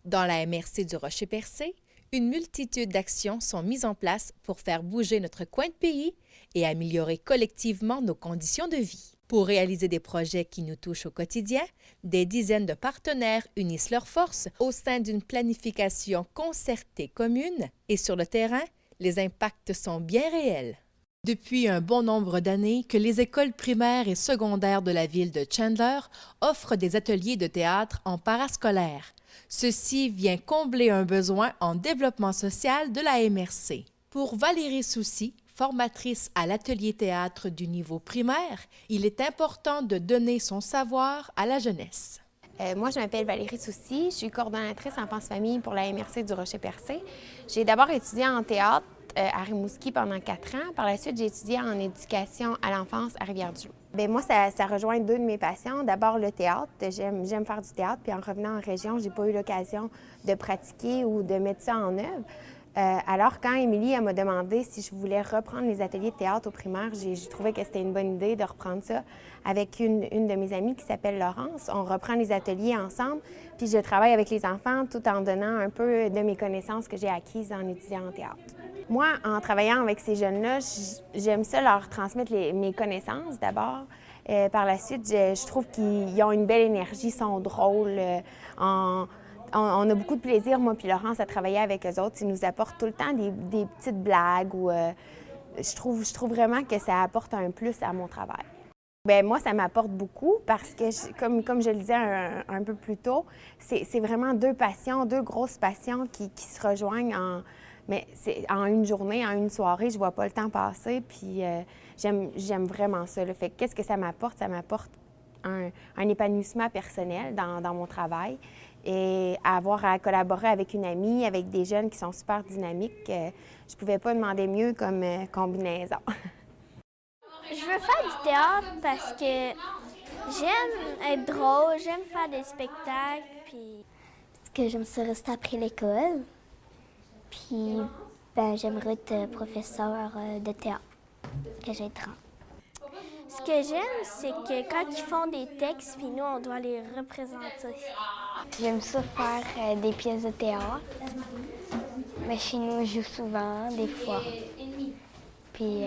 Dans la MRC du Rocher-Percé, une multitude d'actions sont mises en place pour faire bouger notre coin de pays et améliorer collectivement nos conditions de vie. Pour réaliser des projets qui nous touchent au quotidien, des dizaines de partenaires unissent leurs forces au sein d'une planification concertée commune et sur le terrain, les impacts sont bien réels. Depuis un bon nombre d'années que les écoles primaires et secondaires de la ville de Chandler offrent des ateliers de théâtre en parascolaire. Ceci vient combler un besoin en développement social de la MRC. Pour Valérie Soucy, formatrice à l'atelier théâtre du niveau primaire, il est important de donner son savoir à la jeunesse. Moi, je m'appelle Valérie Soucy, je suis coordonnatrice enfance-famille pour la MRC du Rocher-Percé. J'ai d'abord étudié en théâtre à Rimouski pendant 4 ans. Par la suite, j'ai étudié en éducation à l'enfance à Rivière-du-Loup. Bien, moi, ça rejoint 2 de mes passions. D'abord, le théâtre. J'aime faire du théâtre, puis en revenant en région, j'ai pas eu l'occasion de pratiquer ou de mettre ça en œuvre. Alors, quand Émilie m'a demandé si je voulais reprendre les ateliers de théâtre au primaire, j'ai trouvé que c'était une bonne idée de reprendre ça avec une de mes amies qui s'appelle Laurence. On reprend les ateliers ensemble, puis je travaille avec les enfants tout en donnant un peu de mes connaissances que j'ai acquises en étudiant en théâtre. Moi, en travaillant avec ces jeunes-là, j'aime ça leur transmettre mes connaissances d'abord. Par la suite, je trouve qu'ils ont une belle énergie, sont drôles. On a beaucoup de plaisir, moi puis Laurence, à travailler avec eux autres. Ils nous apportent tout le temps des petites blagues. Je trouve vraiment que ça apporte un plus à mon travail. Bien, moi, ça m'apporte beaucoup parce que, comme je le disais un peu plus tôt, c'est vraiment 2 passions, 2 grosses passions qui se rejoignent en une journée, en une soirée. Je vois pas le temps passer, puis j'aime vraiment ça. Là. Fait qu'est-ce que ça m'apporte? Ça m'apporte un épanouissement personnel dans mon travail et avoir à collaborer avec une amie, avec des jeunes qui sont super dynamiques. Je pouvais pas demander mieux comme combinaison. Je veux faire du théâtre parce que j'aime être drôle, j'aime faire des spectacles, puis... Parce que j'aime ça rester après l'école, puis j'aimerais être professeur de théâtre quand j'ai 30. Ce que j'aime, c'est que quand ils font des textes, puis nous, on doit les représenter. J'aime ça faire des pièces de théâtre, mais chez nous, on joue souvent, des fois. Puis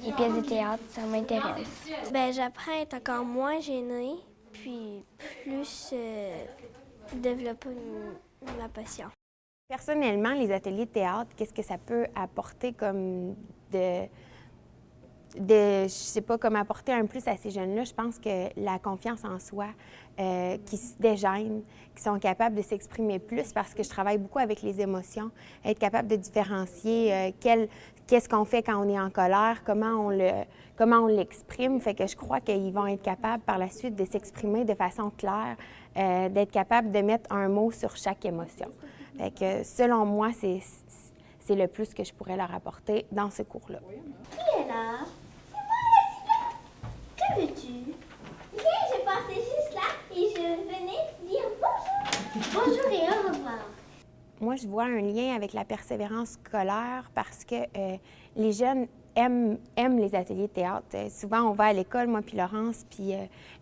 les pièces de théâtre, ça m'intéresse. J'apprends à être encore moins gênée, puis plus développer ma passion. Personnellement, les ateliers de théâtre, qu'est-ce que ça peut apporter comme je sais pas, comme apporter un plus à ces jeunes-là? Je pense que la confiance en soi, qui se dégainent, qui sont capables de s'exprimer plus parce que je travaille beaucoup avec les émotions, être capable de différencier qu'est-ce qu'on fait quand on est en colère, comment on l'exprime. Fait que je crois qu'ils vont être capables par la suite de s'exprimer de façon claire, d'être capables de mettre un mot sur chaque émotion. Fait que selon moi, c'est le plus que je pourrais leur apporter dans ce cours-là. Qui est là? C'est moi, la Que veux-tu? Ok, je passais juste là et je venais dire bonjour. Bonjour et au revoir. Moi, je vois un lien avec la persévérance scolaire parce que les jeunes aiment les ateliers de théâtre. Souvent, on va à l'école, moi puis Laurence, puis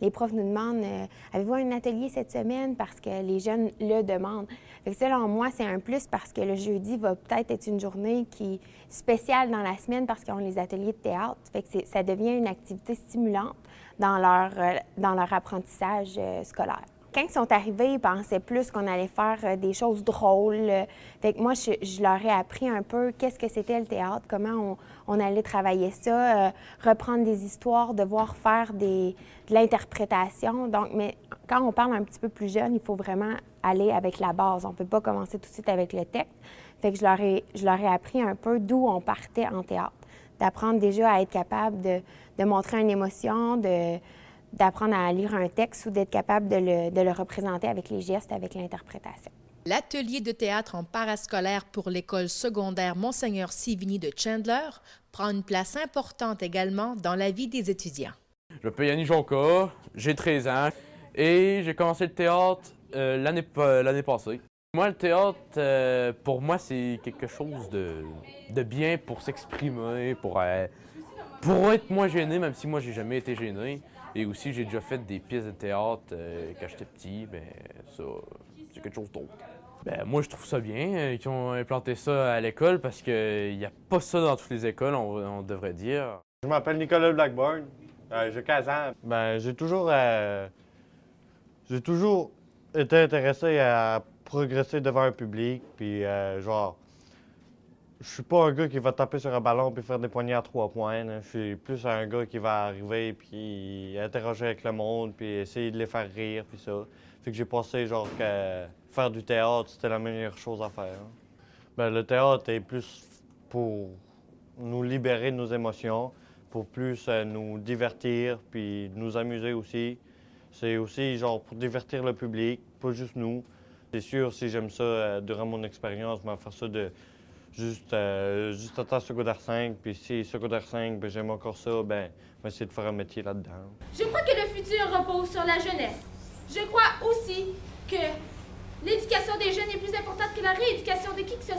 les profs nous demandent « Avez-vous un atelier cette semaine? » parce que les jeunes le demandent. Fait que selon moi, c'est un plus parce que le jeudi va peut-être être une journée qui est spéciale dans la semaine parce qu'ils ont les ateliers de théâtre. Fait que ça devient une activité stimulante dans leur apprentissage scolaire. Quand ils sont arrivés, ils pensaient plus qu'on allait faire des choses drôles. Fait que moi, je leur ai appris un peu qu'est-ce que c'était le théâtre, comment on allait travailler ça, reprendre des histoires, devoir faire de l'interprétation. Donc, mais quand on parle un petit peu plus jeune, il faut vraiment aller avec la base. On ne peut pas commencer tout de suite avec le texte. Fait que je leur ai appris un peu d'où on partait en théâtre, d'apprendre déjà à être capable de montrer une émotion, d'apprendre à lire un texte ou d'être capable de le représenter avec les gestes, avec l'interprétation. L'atelier de théâtre en parascolaire pour l'école secondaire Monseigneur Sivigny de Chandler prend une place importante également dans la vie des étudiants. Je m'appelle Yannick Jonca, j'ai 13 ans et j'ai commencé le théâtre l'année passée. Moi, le théâtre, pour moi, c'est quelque chose de bien pour s'exprimer, pour être moins gêné, même si moi, j'ai jamais été gêné. Et aussi, j'ai déjà fait des pièces de théâtre quand j'étais petit, ben ça, c'est quelque chose d'autre. Ben moi, je trouve ça bien qu'ils ont implanté ça à l'école parce qu'il n'y a pas ça dans toutes les écoles, on devrait dire. Je m'appelle Nicolas Blackburn, j'ai 15 ans. Ben, j'ai toujours été intéressé à progresser devant un public, puis genre, je suis pas un gars qui va taper sur un ballon puis faire des poignées à 3 points. Là. Je suis plus un gars qui va arriver puis interagir avec le monde puis essayer de les faire rire puis ça. Fait que j'ai pensé genre que faire du théâtre, c'était la meilleure chose à faire. Ben, le théâtre est plus pour nous libérer de nos émotions, pour plus nous divertir puis nous amuser aussi. C'est aussi genre pour divertir le public, pas juste nous. C'est sûr, si j'aime ça durant mon expérience, je vais faire ça de juste attendre secondaire 5, puis si secondaire 5, ben, j'aime encore ça, ben, je vais essayer de faire un métier là-dedans. Je crois que le futur repose sur la jeunesse. Je crois aussi que l'éducation des jeunes est plus importante que la rééducation de qui que ce